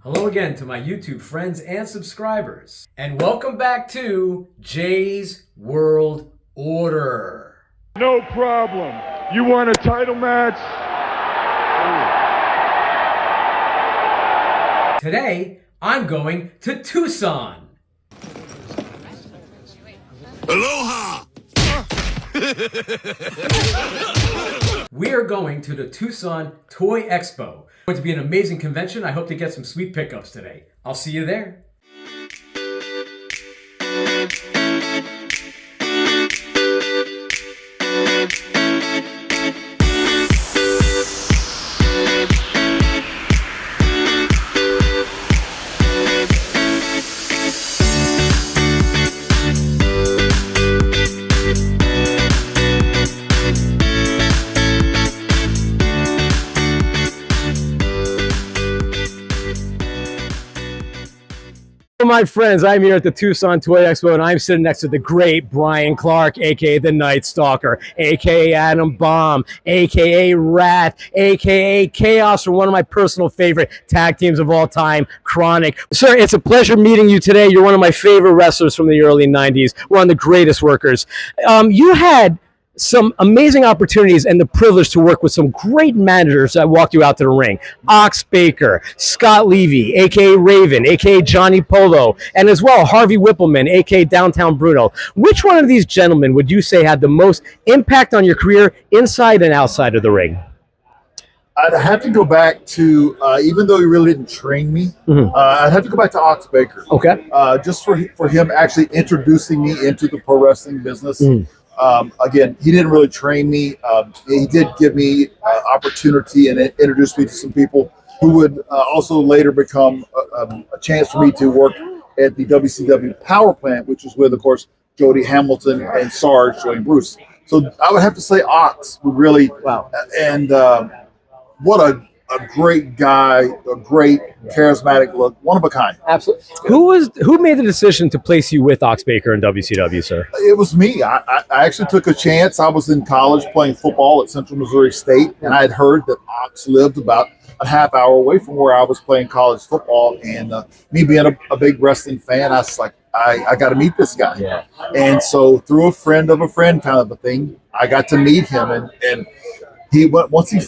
Hello again to my YouTube friends and subscribers, and welcome back to Jay's World Order. No problem. You want a title match? Today, I'm going to Tucson. Aloha! We are going to the Tucson Toy Expo. It's going to be an amazing convention. I hope to get some sweet pickups today. I'll see you there. My friends, I'm here at the Tucson Toy Expo, and I'm sitting next to the great Brian Clark, aka the Night Stalker, aka Adam Bomb, aka Wrath, aka Chaos, from one of my personal favorite tag teams of all time, Chronic. Sir, it's a pleasure meeting you today. You're one of my favorite wrestlers from the early 90s. One of the greatest workers. You had some amazing opportunities and the privilege to work with some great managers that walked you out to the ring. Ox Baker, Scott Levy, a.k.a. Raven, a.k.a. Johnny Polo, and as well Harvey Whippleman, a.k.a. Downtown Bruno. Which one of these gentlemen would you say had the most impact on your career inside and outside of the ring? I'd have to go back to, even though he really didn't train me, I'd have to go back to Ox Baker. Okay. Just for him actually introducing me into the pro wrestling business. Again, he didn't really train me. He did give me opportunity and introduce me to some people who would also later become a chance for me to work at the WCW Power Plant, which was with, of course, Jody Hamilton and Sarge joining Bruce. So I would have to say Ox would really, Wow. And what a great guy, a great charismatic look, one of a kind. Absolutely. Who made the decision to place you with Ox Baker in WCW, sir? It was me. I actually took a chance. I was in college playing football at Central Missouri State, and I had heard that Ox lived about a half hour away from where I was playing college football. And me being a big wrestling fan, I was like, I got to meet this guy. Yeah. And so through a friend of a friend kind of a thing, I got to meet him. And he went, once he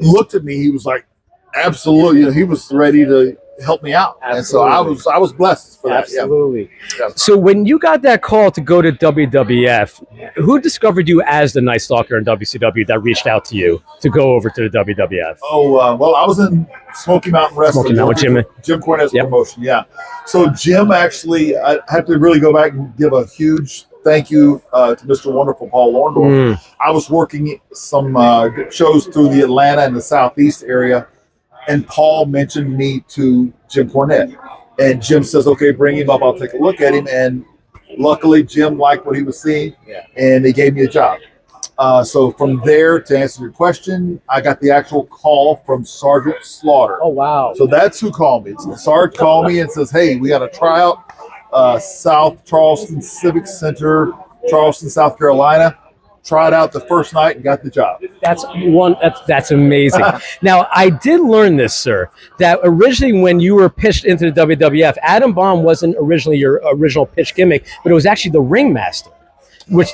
looked at me, he was like, absolutely, he was ready to help me out. Absolutely. And so I was blessed for that. Absolutely. Yeah. So when you got that call to go to WWF, who discovered you as the Night Stalker in WCW that reached out to you to go over to the WWF? Well, I was in Smoky Mountain Wrestling. Smoky Mountain, Jim Cornette's Yep. promotion, yeah. So Jim actually, I have to really go back and give a huge thank you to Mr. Wonderful Paul Lorndorf. I was working some shows through the Atlanta and the Southeast area, and Paul mentioned me to Jim Cornette. And Jim says, okay, bring him up. I'll take a look at him. And luckily, Jim liked what he was seeing, and they gave me a job. So from there, to answer your question, I got the actual call from Sergeant Slaughter. Oh, wow. So that's who called me. So Sarge called me and says, hey, we got a tryout. South Charleston Civic Center, Charleston, South Carolina. Tried out the first night and got the job. That's amazing. Now, I did learn this, sir, that originally when you were pitched into the WWF, Adam Bomb wasn't originally your original pitch gimmick, but it was actually the ringmaster, which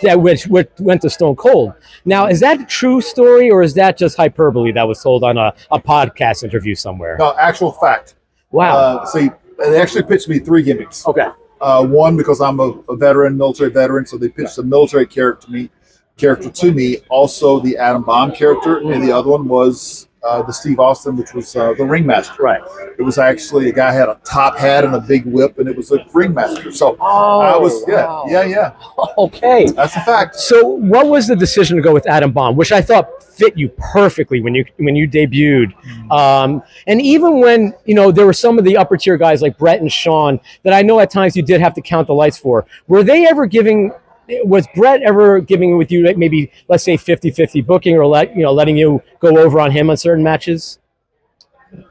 went to Stone Cold. Now, is that a true story, or is that just hyperbole that was told on a podcast interview somewhere? No, actual fact. Wow. See, they actually pitched me 3 gimmicks. Okay. One, because I'm a veteran, military veteran, so they pitched a military character to me. Also, the Adam Bomb character, and the other one was the Steve Austin, which was the ringmaster. Right. It was actually a guy had a top hat and a big whip, and it was a ringmaster. So I was, wow. yeah. Okay. That's a fact. So, what was the decision to go with Adam Bomb, which I thought fit you perfectly when you debuted? And even when there were some of the upper tier guys like Brett and Sean that I know at times you did have to count the lights for. Was Brett ever giving with you maybe, let's say, 50-50 booking, or letting you go over on him on certain matches?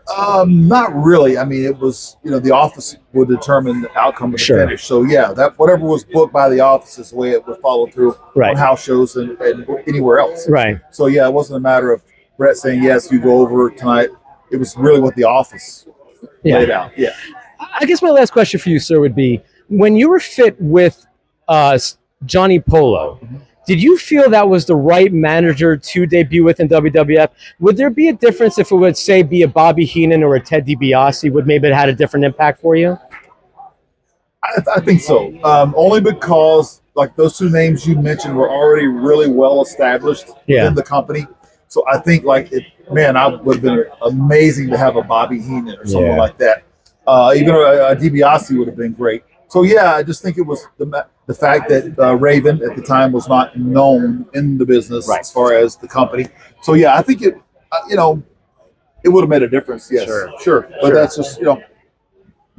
Not really. I mean, it was, the office would determine the outcome of the finish. So yeah, that whatever was booked by the office is the way it would follow through on house shows and anywhere else. Right. So yeah, it wasn't a matter of Brett saying, yes, you go over tonight. It was really what the office laid out. Yeah. I guess my last question for you, sir, would be when you were fit with Johnny Polo, did you feel that was the right manager to debut with in WWF? Would there be a difference if it would, say, be a Bobby Heenan or a Ted DiBiase? Would maybe it had a different impact for you? I think so. Only because like those two names you mentioned were already really well established in the company. So I think I would have been amazing to have a Bobby Heenan or something like that. Even a DiBiase would have been great. So yeah, I just think it was the fact that Raven at the time was not known in the business as far as the company. So yeah, I think it would have made a difference. Yes, sure. But that's just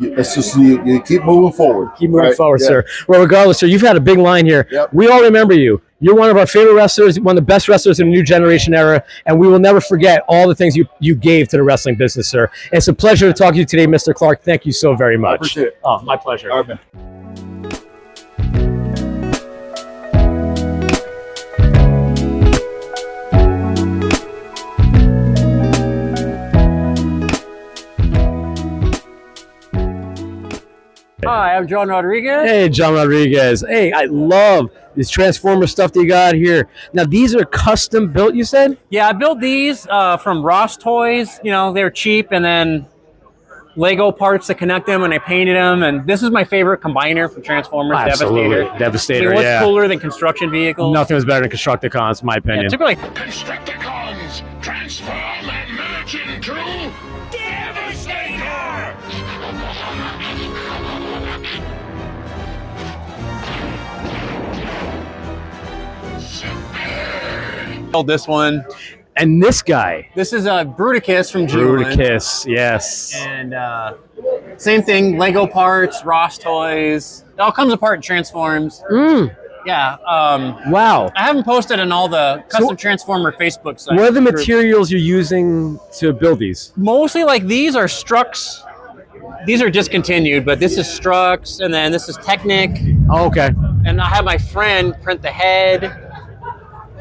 it's just you keep moving forward. Keep moving forward, sir. Well, regardless, sir, you've had a big line here. Yep. We all remember you. You're one of our favorite wrestlers, one of the best wrestlers in the new generation era, and we will never forget all the things you gave to the wrestling business, sir. It's a pleasure to talk to you today, Mr. Clark. Thank you so very much. I appreciate it. Oh, my pleasure. All right, man. Hi, I'm John Rodriguez. Hey, John Rodriguez. Hey, I love this Transformer stuff that you got here. Now, these are custom built, you said? Yeah, I built these from Ross Toys. They're cheap, and then Lego parts to connect them, and I painted them. And this is my favorite combiner from Transformers, Absolutely. Devastator. Devastator, What's cooler than construction vehicles? Nothing was better than Constructicons, in my opinion. Yeah, typically, Constructicons transform and merge into Devastator! built this one. And this guy. This is a Bruticus from G1. Bruticus, yes. And same thing, Lego parts, Ross Toys. It all comes apart and transforms. Yeah. Wow. I haven't posted on all the custom Transformer Facebook sites. What are the materials you're using to build these? Mostly these are Strux. These are discontinued, but this is Strux, and then this is Technic. Oh, okay. And I have my friend print the head.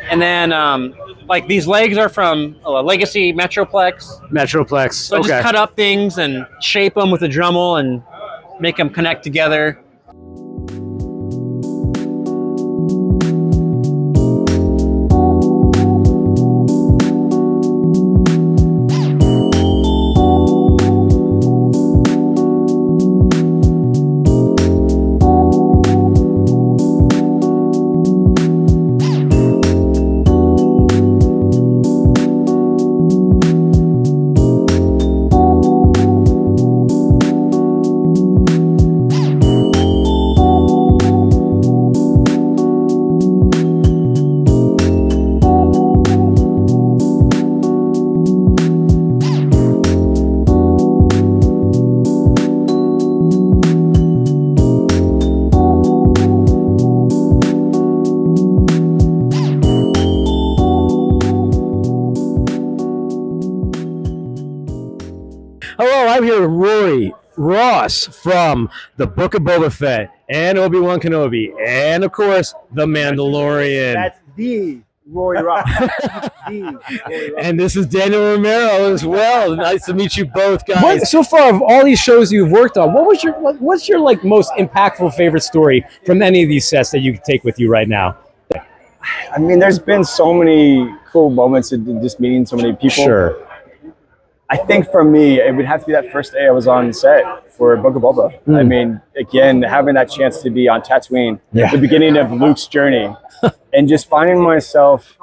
And then these legs are from Legacy Metroplex. Metroplex, So I just cut up things and shape them with a Dremel and make them connect together. Hello, I'm here with Rory Ross from the Book of Boba Fett and Obi-Wan Kenobi, and of course, The Mandalorian. That's the Rory Ross. And this is Daniel Romero as well. Nice to meet you both, guys. So far, of all these shows you've worked on, what's your most impactful favorite story from any of these sets that you can take with you right now? I mean, there's been so many cool moments in just meeting so many people. Sure. I think for me, it would have to be that first day I was on set for Book of Boba. I mean, again, having that chance to be on Tatooine, the beginning of Luke's journey, and just finding myself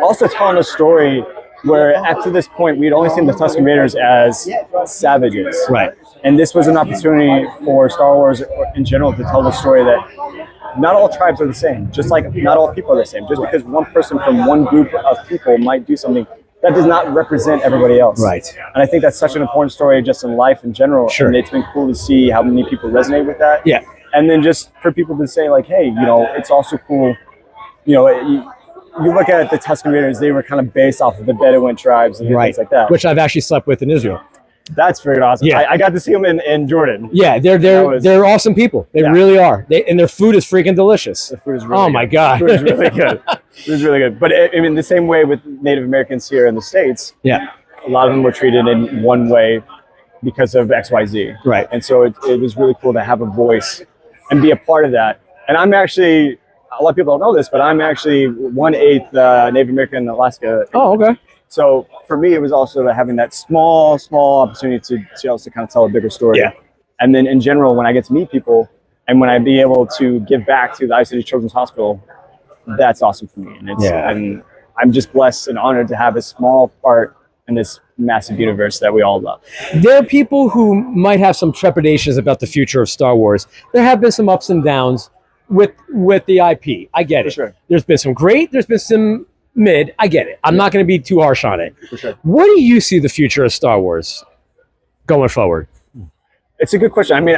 also telling a story where up to this point, we'd only seen the Tusken Raiders as savages. Right. And this was an opportunity for Star Wars in general to tell the story that not all tribes are the same, just like not all people are the same. Just because one person from one group of people might do something, that does not represent everybody else. Right. And I think that's such an important story just in life in general. Sure. And it's been cool to see how many people resonate with that. Yeah. And then just for people to say like, hey, it's also cool, you look at the Tusken Raiders, they were kind of based off of the Bedouin tribes and things like that. Which I've actually slept with in Israel. That's very awesome. Yeah. I got to see them in Jordan. Yeah, they're awesome people. They really are. And their food is freaking delicious. The food is really good. My God. The food is really good. It was really good. But I mean, the same way with Native Americans here in the States, Yeah. a lot of them were treated in one way because of XYZ. Right. And so it was really cool to have a voice and be a part of that. And I'm actually, a lot of people don't know this, but I'm actually 1/8 Native American in Alaska. Oh, okay. So for me, it was also having that small opportunity to also kind of tell a bigger story. Yeah. And then in general, when I get to meet people and when I be able to give back to the Iowa City Children's Hospital, that's awesome for me. And and I'm just blessed and honored to have a small part in this massive universe that we all love. There are people who might have some trepidations about the future of Star Wars. There have been some ups and downs with the IP. I get it. For sure. There's been some great, there's been some mid. I get it. I'm not going to be too harsh on it. For sure. What do you see the future of Star Wars going forward? It's a good question. I mean,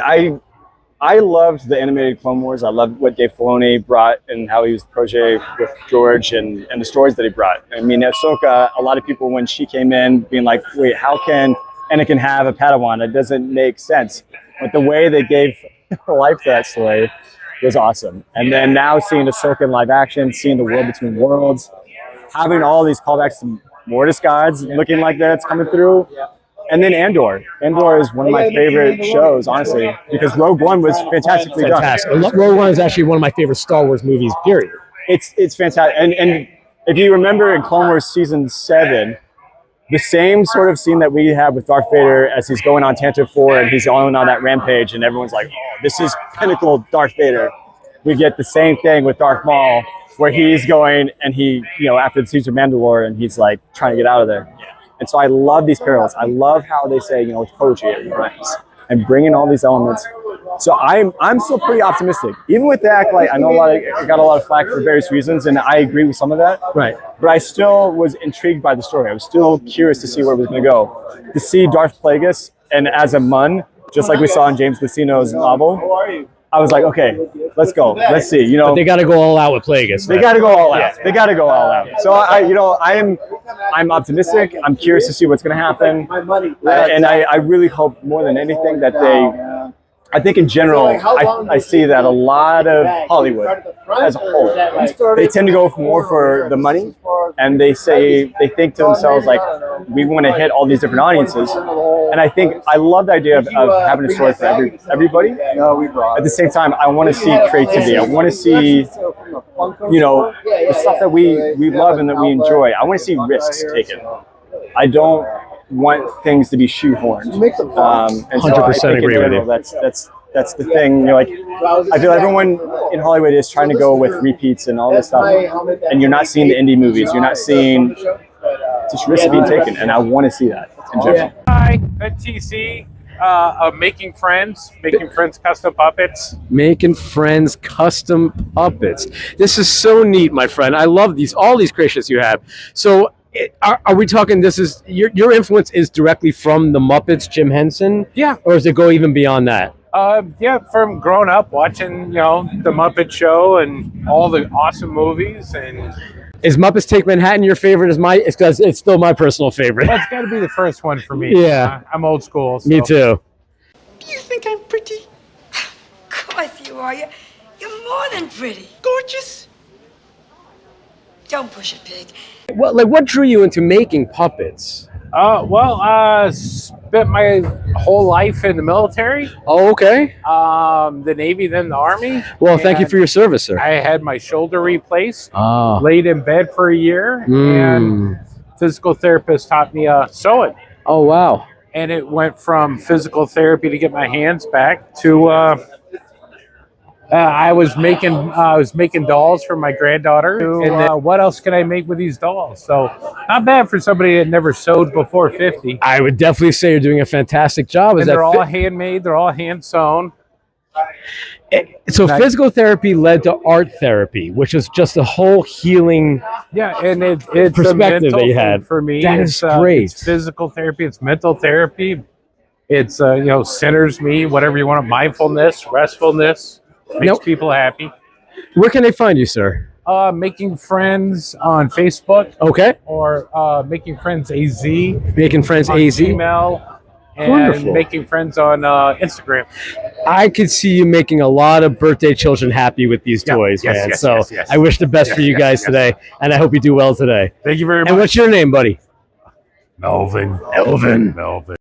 I loved the animated Clone Wars. I loved what Dave Filoni brought and how he was protege with George and the stories that he brought. I mean, Ahsoka, a lot of people, when she came in, being like, wait, how can Anakin have a Padawan? That doesn't make sense. But the way they gave life to that story was awesome. And then now seeing Ahsoka in live action, seeing the world between worlds, having all these callbacks to Mortis gods looking like that's coming through. And then Andor. Andor is one of my favorite shows, honestly, because Rogue One was fantastically done. Rogue One is actually one of my favorite Star Wars movies, period. It's fantastic. And if you remember in Clone Wars Season 7, the same sort of scene that we have with Darth Vader as he's going on Tantive 4 and he's going on that rampage and everyone's like, oh, this is pinnacle Darth Vader. We get the same thing with Darth Maul where he's going and he, after the Siege of Mandalore and he's like trying to get out of there. And so I love these parallels. I love how they say, it's poetry, it rhymes, and bringing all these elements. So I'm still pretty optimistic. Even with the Acolyte, I know I got a lot of flack for various reasons, and I agree with some of that. Right. But I still was intrigued by the story. I was still curious to see where it was going to go. To see Darth Plagueis and as a Mun, just like we saw in James Luceno's novel, I was like, okay, let's go. Let's see. But they got to go all out with Plagueis. They got to go all out. They got to go all out. So I'm optimistic. I'm curious to see what's going to happen, and I really hope more than anything that I think in general, I see that a lot of Hollywood as a whole, they tend to go more for the money, and they think to themselves like, we want to hit all these different audiences. And I think I love the idea of having a story for everybody. At the same time, I want to see creativity. I want to see, the stuff that we love and that we enjoy. I want to see risks taken. I don't want things to be shoehorned. And so 100% agree with you. That's the thing. I feel everyone in Hollywood is trying to go with repeats and all this stuff, and you're not seeing the indie movies. You're not seeing just risks being taken, and I want to see that in general. Hi, at TC. Making Friends custom puppets. Making Friends custom puppets. This is so neat, my friend. I love all these creations you have. So are we talking, this is, your influence is directly from the Muppets, Jim Henson? Yeah. Or does it go even beyond that? From growing up watching, the Muppet Show and all the awesome movies. And is Muppets Take Manhattan your favorite? It's still my personal favorite. Well, it's got to be the first one for me. Yeah. I'm old school. So. Me too. Do you think I'm pretty? Of course you are. You're more than pretty. Gorgeous. Don't push it, pig. What drew you into making puppets? Spent my whole life in the military. Oh, okay. The Navy, then the Army. Well, thank you for your service, sir. I had my shoulder replaced. Oh. Laid in bed for a year, and physical therapist taught me sewing. Oh, wow. And it went from physical therapy to get my hands back to I was making dolls for my granddaughter. And then, what else can I make with these dolls? So not bad for somebody that never sewed before 50. I would definitely say you're doing a fantastic job. And they're all handmade. They're all hand sewn. So physical therapy led to art therapy, which is just a whole healing and it's perspective that you had. For me, that is great. It's physical therapy. It's mental therapy. It's centers me, whatever you want. Mindfulness, restfulness. Makes people happy. Where can they find you, sir? Making Friends on Facebook. Okay. Or Making Friends AZ. Making Friends on AZ. Email. And Wonderful. Making Friends on Instagram. I could see you making a lot of birthday children happy with these toys, man. Yes, so I wish the best for you guys today, and I hope you do well today. Thank you very much. And what's your name, buddy? Melvin. Melvin. Melvin.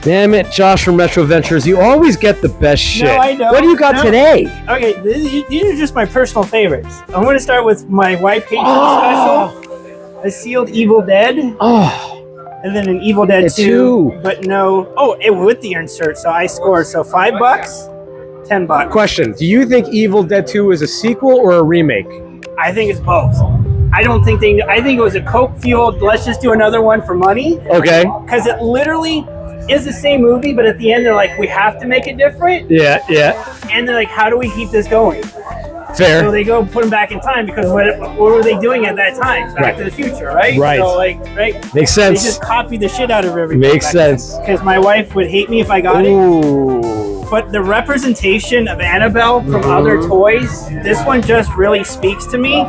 Damn it, Josh from Retro Ventures. You always get the best shit. I know. What do you got today? Okay, these are just my personal favorites. I'm going to start with my wife hates special. A sealed Evil Dead. Oh. And then an Evil Dead 2. But no. Oh, it with the insert. So I scored. So $5, $10. Question: do you think Evil Dead 2 is a sequel or a remake? I think it's both. I don't think they. I think it was a coke fueled. Let's just do another one for money. Okay. Because it literally is the same movie, but at the end they're like, we have to make it different. Yeah, yeah. And they're like, how do we keep this going? Fair. So they go put them back in time because what were they doing at that time? Back to the Future, right? Right. So like, right. Makes sense. They just copied the shit out of everything. Makes sense. Because my wife would hate me if I got it. But the representation of Annabelle from other toys, this one just really speaks to me.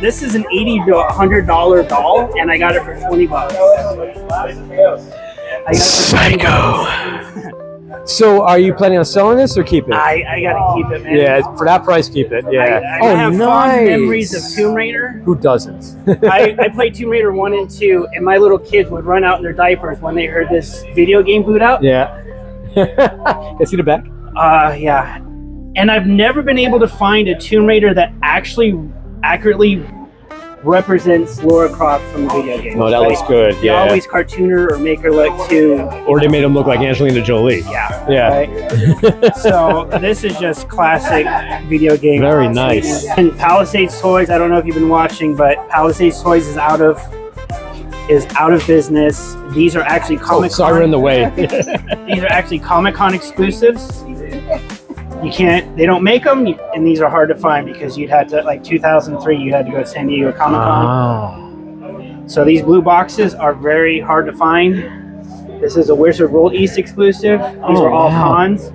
This is an $80 to $100 doll, and I got it for $20. Psycho. So, are you planning on selling this or keep it? I gotta keep it, man. Yeah, for that price, keep it. Yeah. I have fond memories of Tomb Raider. Who doesn't? I played Tomb Raider 1 and 2, and my little kids would run out in their diapers when they heard this video game boot out. Yeah. Can I see the back? Yeah. And I've never been able to find a Tomb Raider that actually accurately represents Lara Croft from the video game. No, that looks good. They always cartoon her or make her look too. Or they made him look like Angelina Jolie. Yeah. Yeah. Right? So this is just classic video game. Very nice. And Palisades Toys, I don't know if you've been watching, but Palisades Toys is out of business. These are actually Comic-Con. Sorry, we're in the way. These are actually Comic-Con exclusives. You can't, they don't make them, and these are hard to find because you'd have to, like 2003, you had to go to San Diego Comic-Con. So these blue boxes are very hard to find. This is a Wizard World East exclusive. These are all cons.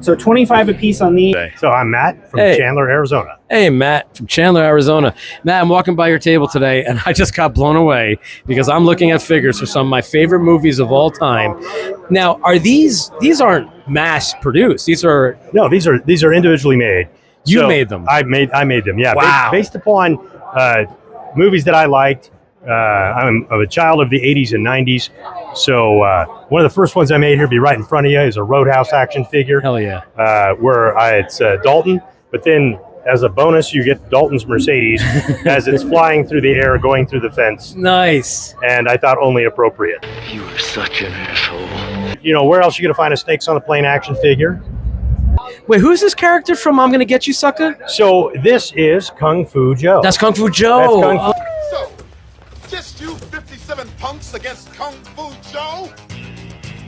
So 25 a piece on these. So I'm Matt from Chandler, Arizona. Hey, Matt from Chandler, Arizona. Matt, I'm walking by your table today, and I just got blown away because I'm looking at figures for some of my favorite movies of all time. Now, are these aren't mass produced? These are individually made. You made them. I made them. Yeah. Wow. Based upon movies that I liked. I'm a child of the 80s and 90s. So one of the first ones I made here, be right in front of you, is a Roadhouse action figure. Hell yeah. Where it's Dalton, but then as a bonus, you get Dalton's Mercedes as it's flying through the air, going through the fence. Nice. And I thought only appropriate. You are such an asshole. You know, where else are you going to find a Snakes on the Plane action figure? Wait, who's this character from I'm Gonna Get You, Sucker? So this is Kung Fu Joe. That's Kung Fu Joe. That's Kung Fu. So, just you 57 punks against Kung Fu Joe?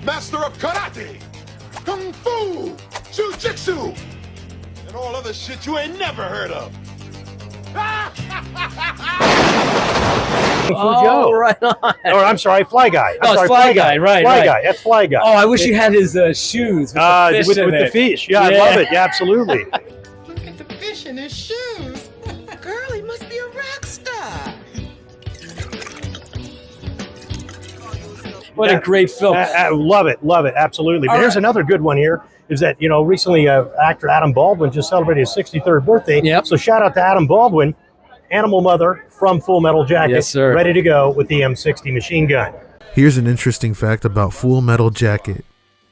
Master of Karate, Kung Fu, Jiu-Jitsu, and all other shit you ain't never heard of. Kung Fu Joe. Right on. Or I'm sorry, Fly Guy. Oh, it's Fly Guy, right. Fly Guy, that's Fly Guy. Oh, I wish you had his shoes with the fish in with the it. fish. Yeah, I love it. Yeah, absolutely. Look at the fish in his shoes. Girl, he must be a rock star. What a great film. Love it, absolutely. But here's another good one here, is that, you know, recently actor Adam Baldwin just celebrated his 63rd birthday. Yep. So shout out to Adam Baldwin, Animal Mother from Full Metal Jacket, yes, sir. Ready to go with the M60 machine gun. Here's an interesting fact about Full Metal Jacket.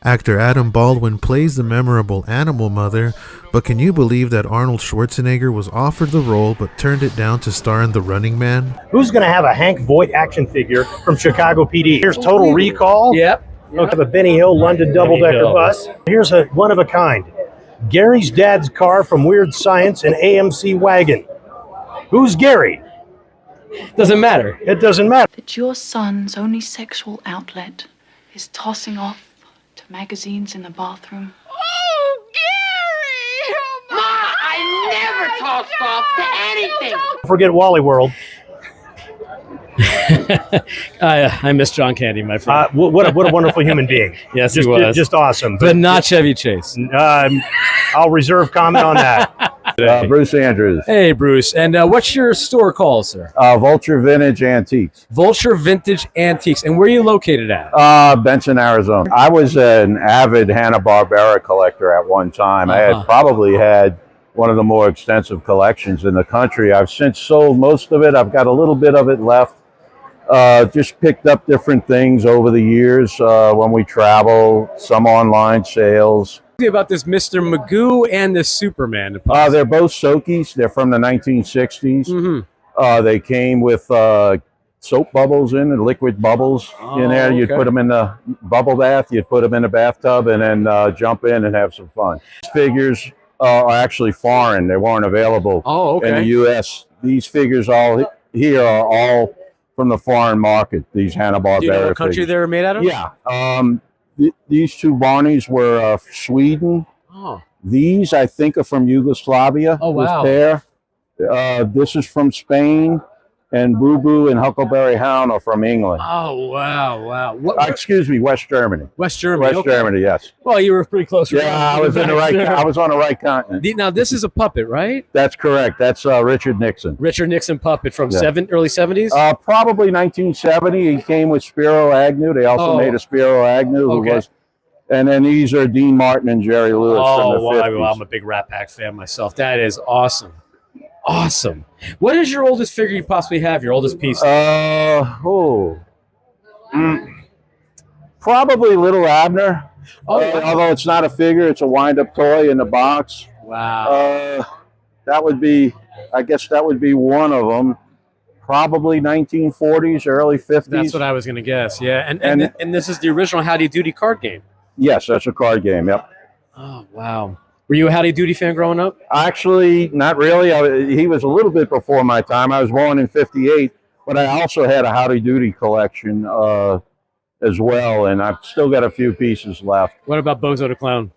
Actor Adam Baldwin plays the memorable Animal Mother, but can you believe that Arnold Schwarzenegger was offered the role but turned it down to star in The Running Man? Who's going to have a Hank Voight action figure from Chicago PD? Here's Total Recall. Yep. Look at the Benny Hill London double-decker bus. Here's a one of a kind. Gary's dad's car from Weird Science, an AMC wagon. Who's Gary? Doesn't matter. It doesn't matter. That your son's only sexual outlet is tossing off to magazines in the bathroom. Oh, Gary! Ma, I never tossed off to anything. Don't forget Wally World. I miss John Candy, my friend. What a wonderful human being. Yes, just, he was. Just awesome. But not Chevy Chase. I'll reserve comment on that. Bruce Andrews. Hey, Bruce. And what's your store called, sir? Vulture Vintage Antiques. Vulture Vintage Antiques. And where are you located at? Benson, Arizona. I was an avid Hanna-Barbera collector at one time. I had probably had one of the more extensive collections in the country. I've since sold most of it. I've got a little bit of it left. Just picked up different things over the years when we travel, some online sales. Tell me about this Mr. Magoo and the Superman. They're both Sokies. They're from the 1960s. They came with soap bubbles in and liquid bubbles in there. You'd put them in the bubble bath, you'd put them in the bathtub, and then jump in and have some fun. These figures are actually foreign. They weren't available in the U.S. These figures here are all from the foreign market, these Hanna-Barbera Do you know what country figures. they're made out of? Yeah. These two Barneys were Sweden. Oh. These, I think, are from Yugoslavia. Oh, wow. This pair. This is from Spain. And Boo Boo and Huckleberry Hound are from England. Oh, wow. Excuse me, West Germany. West Germany. West Germany, yes. Well, you were pretty close. Yeah, I was on the right continent. Now, this is a puppet, right? That's correct. That's Richard Nixon. Richard Nixon puppet from early 70s? Probably 1970. He came with Spiro Agnew. They also made a Spiro Agnew who was. And then these are Dean Martin and Jerry Lewis from the 50s. I'm a big Rat Pack fan myself. That is awesome. Awesome. What is your oldest figure you possibly have? Your oldest piece? Probably Little Abner. Although it's not a figure, it's a wind-up toy in the box. Wow. That would be, I guess that would be one of them. Probably 1940s, early 50s. That's what I was going to guess. Yeah. And this is the original Howdy Doody card game. Yes, that's a card game. Yep. Oh, wow. Were you a Howdy Doody fan growing up? Actually, not really. He was a little bit before my time. I was born in '58, but I also had a Howdy Doody collection as well, and I've still got a few pieces left. What about Bozo the Clown?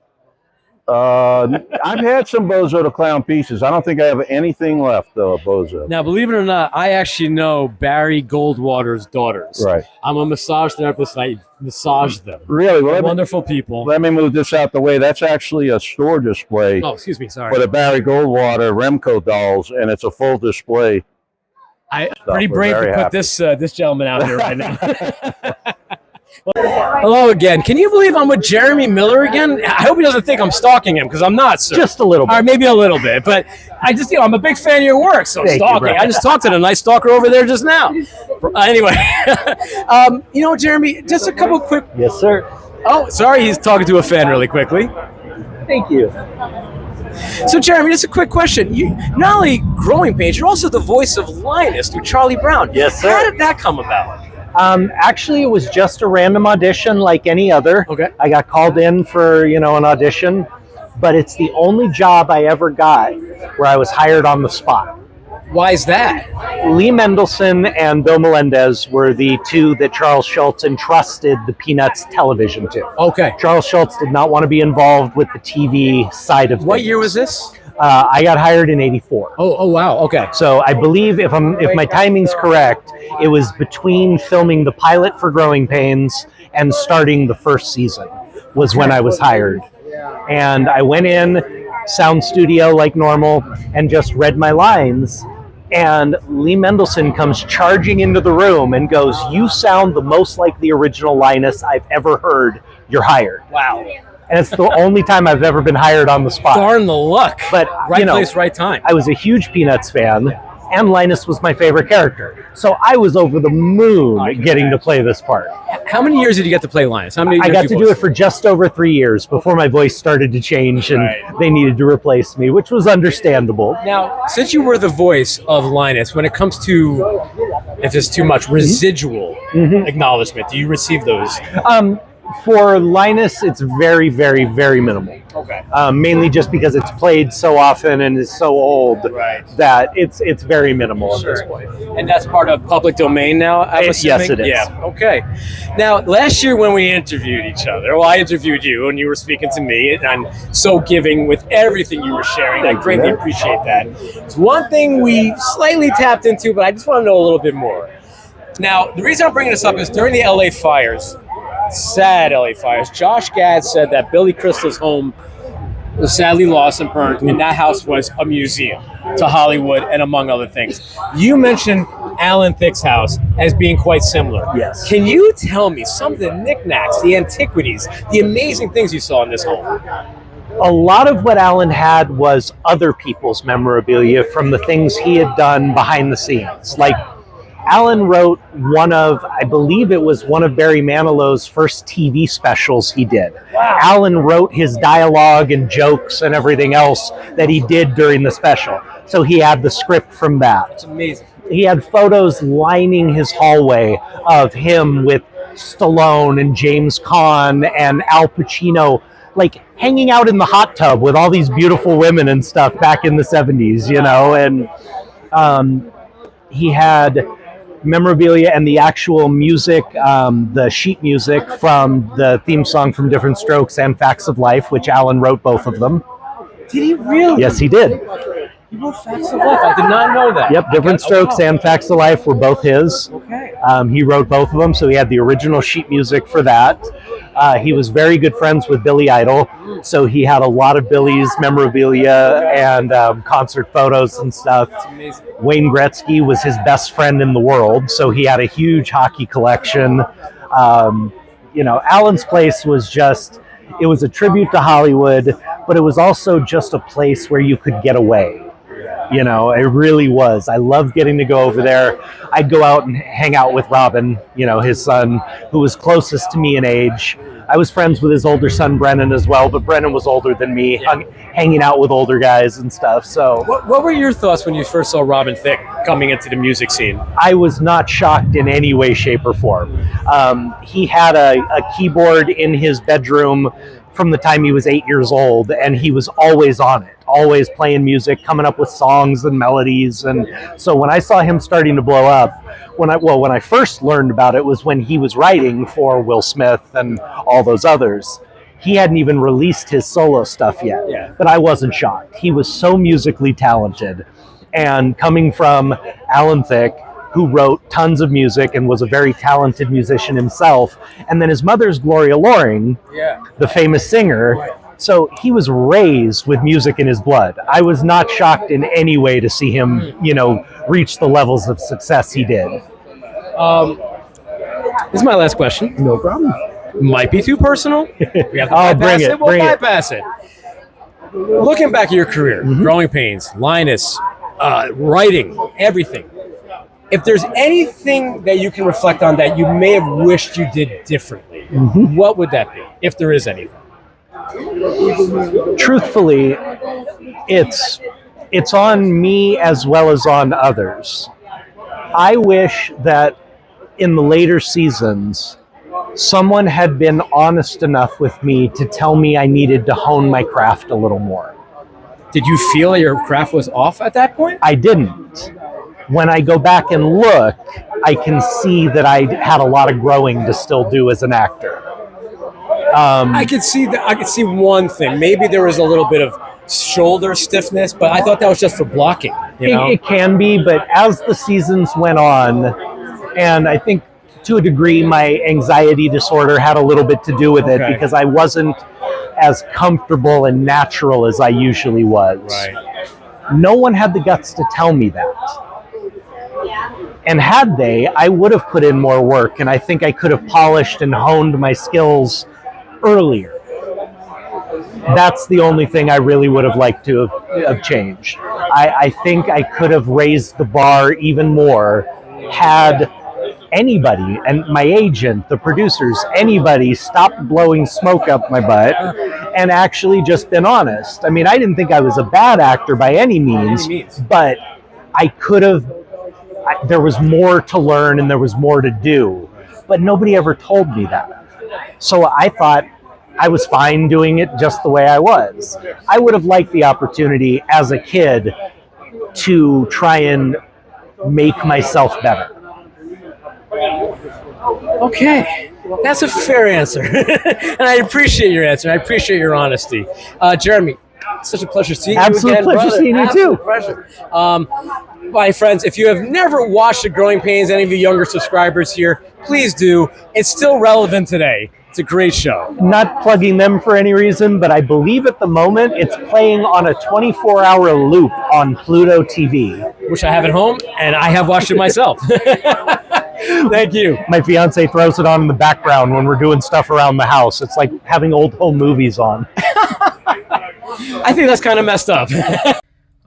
I've had some Bozo the Clown pieces. I don't think I have anything left, though, Bozo. Now, believe it or not, I actually know Barry Goldwater's daughters. Right. I'm a massage therapist, and I massage them. Really? Well, wonderful people. Let me move this out the way. That's actually a store display. Oh, excuse me. Sorry. For the Barry Goldwater Remco dolls, and it's a full display. Pretty brave to put this gentleman out here right now. Hello again. Can you believe I'm with Jeremy Miller again? I hope he doesn't think I'm stalking him, because I'm not, sir. Just a little bit. Or maybe a little bit. But I just, I'm a big fan of your work, so I'm stalking. I just talked to the nice stalker over there just now. Anyway, Jeremy, just a couple quick. Yes, sir. Oh, sorry, he's talking to a fan really quickly. Thank you. So, Jeremy, just a quick question. You not only growing pains, you're also the voice of Linus through Charlie Brown. Yes, sir. How did that come about? Actually, it was just a random audition like any other. Okay. I got called in for, an audition, but it's the only job I ever got where I was hired on the spot. Why is that? Lee Mendelson and Bill Melendez were the two that Charles Schultz entrusted the Peanuts television to. Okay. Charles Schultz did not want to be involved with the TV side of things. What year was this? I got hired in '84. Oh, wow. Okay. So I believe if my timing's correct, it was between filming the pilot for Growing Pains and starting the first season was when I was hired. And I went in, sound studio like normal, and just read my lines. And Lee Mendelson comes charging into the room and goes, "You sound the most like the original Linus I've ever heard. You're hired." Wow. And it's the only time I've ever been hired on the spot. Darn the luck. But right place, right time. I was a huge Peanuts fan, and Linus was my favorite character. So I was over the moon getting to play this part. How many years did you get to play Linus? How many? I got to do it for just over 3 years before my voice started to change and they needed to replace me, which was understandable. Now, since you were the voice of Linus, when it comes to, if it's too much, residual acknowledgement, do you receive those? For Linus, it's very, very, very minimal. Okay. Mainly just because it's played so often and is so old that it's very minimal at this point. And that's part of public domain now, I'm assuming? Yes, it is. Yeah, okay. Now, last year when we interviewed each other, I interviewed you and you were speaking to me, and I'm so giving with everything you were sharing. I greatly appreciate that. It's one thing we slightly tapped into, but I just want to know a little bit more. Now, the reason I'm bringing this up is during the LA fires, sad LA fires, Josh Gad said that Billy Crystal's home was sadly lost and burned, and that house was a museum to Hollywood and among other things. You mentioned Alan Thicke's house as being quite similar. Yes. Can you tell me some of the knickknacks, the antiquities, the amazing things you saw in this home? A lot of what Alan had was other people's memorabilia from the things he had done behind the scenes. Like Alan wrote I believe it was one of Barry Manilow's first TV specials he did. Wow. Alan wrote his dialogue and jokes and everything else that he did during the special. So he had the script from that. It's amazing. He had photos lining his hallway of him with Stallone and James Caan and Al Pacino, like hanging out in the hot tub with all these beautiful women and stuff back in the 70s, you know, and he had memorabilia and the actual music, the sheet music from the theme song from Different Strokes and Facts of Life, which Alan wrote both of them. Did he really? Yes, he did. He wrote Facts of Life. I did not know that. Yep, Different Strokes and Facts of Life were both his. Okay. He wrote both of them, so he had the original sheet music for that. He was very good friends with Billy Idol, so he had a lot of Billy's memorabilia and concert photos and stuff. That's amazing. Wayne Gretzky was his best friend in the world, so he had a huge hockey collection. You know, Alan's place was just, it was a tribute to Hollywood, but it was also just a place where you could get away. You know, it really was. I loved getting to go over there. I'd go out and hang out with Robin, you know, his son, who was closest to me in age. I was friends with his older son, Brennan, as well, but Brennan was older than me, hanging out with older guys and stuff. So, what were your thoughts when you first saw Robin Thicke coming into the music scene? I was not shocked in any way, shape, or form. He had a keyboard in his bedroom from the time he was 8 years old, and he was always on it, always playing music, coming up with songs and melodies. And so when I saw him starting to blow up, when I first learned about it was when he was writing for Will Smith and all those others. He hadn't even released his solo stuff yet, but I wasn't shocked. He was so musically talented. And coming from Alan Thicke, who wrote tons of music and was a very talented musician himself, and then his mother's Gloria Loring, the famous singer. So he was raised with music in his blood. I was not shocked in any way to see him, you know, reach the levels of success he did. This is my last question. No problem. Might be too personal. We have to Oh, bypass bring it, it. We'll bring it. bypass it. Looking back at your career, Growing Pains, Linus, writing, everything. If there's anything that you can reflect on that you may have wished you did differently, what would that be, if there is anything? Truthfully, it's on me as well as on others. I wish that in the later seasons, someone had been honest enough with me to tell me I needed to hone my craft a little more. Did you feel your craft was off at that point? I didn't. When I go back and look, I can see that I had a lot of growing to still do as an actor. I could see that. I could see one thing. Maybe there was a little bit of shoulder stiffness, but I thought that was just for blocking. You know? It can be, but as the seasons went on, and I think to a degree my anxiety disorder had a little bit to do with it because I wasn't as comfortable and natural as I usually was. Right. No one had the guts to tell me that. And had they, I would have put in more work, and I think I could have polished and honed my skills earlier. That's the only thing I really would have liked to have changed. I think I could have raised the bar even more had anybody, and my agent, the producers, anybody stopped blowing smoke up my butt and actually just been honest. I mean, I didn't think I was a bad actor by any means, but I could have, there was more to learn and there was more to do, but nobody ever told me that. So I thought I was fine doing it just the way I was. I would have liked the opportunity as a kid to try and make myself better. Okay, that's a fair answer. And I appreciate your answer. I appreciate your honesty. Jeremy, such a pleasure seeing you again. Absolute pleasure brother. seeing you Absolute too. Pleasure. My friends, if you have never watched The Growing Pains, any of you younger subscribers here, please do. It's still relevant today. It's a great show. Not plugging them for any reason, but I believe at the moment it's playing on a 24-hour loop on Pluto TV. Which I have at home, and I have watched it myself. Thank you. My fiance throws it on in the background when we're doing stuff around the house. It's like having old home movies on. I think that's kind of messed up.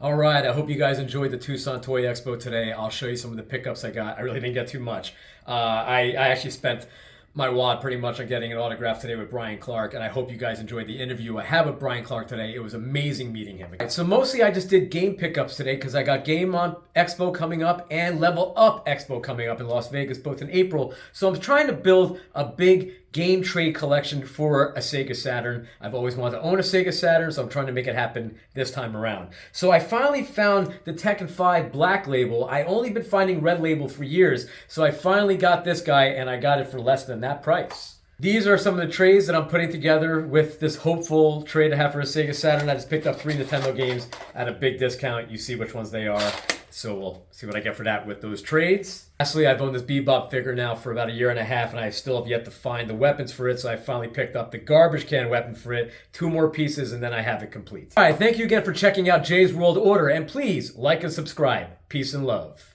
All right, I hope you guys enjoyed the Tucson Toy Expo today. I'll show you some of the pickups I got. I really didn't get too much. I actually spent my wad pretty much on getting an autograph today with Bryan Clark, and I hope you guys enjoyed the interview I had with Bryan Clark today. It was amazing meeting him. So mostly I just did game pickups today because I got Game On Expo coming up and Level Up Expo coming up in Las Vegas, both in April. So I'm trying to build a big game trade collection for a Sega Saturn. I've always wanted to own a Sega Saturn, so I'm trying to make it happen this time around. So I finally found the Tekken 5 Black Label. I only been finding Red Label for years, so I finally got this guy, and I got it for less than that price. These are some of the trades that I'm putting together with this hopeful trade I have for a Sega Saturn. I just picked up 3 Nintendo games at a big discount. You see which ones they are. So we'll see what I get for that with those trades. Lastly, I've owned this Bebop figure now for about 1.5 years, and I still have yet to find the weapons for it, so I finally picked up the garbage can weapon for it. 2 more pieces, and then I have it complete. All right, thank you again for checking out Jay's World Order, and please like and subscribe. Peace and love.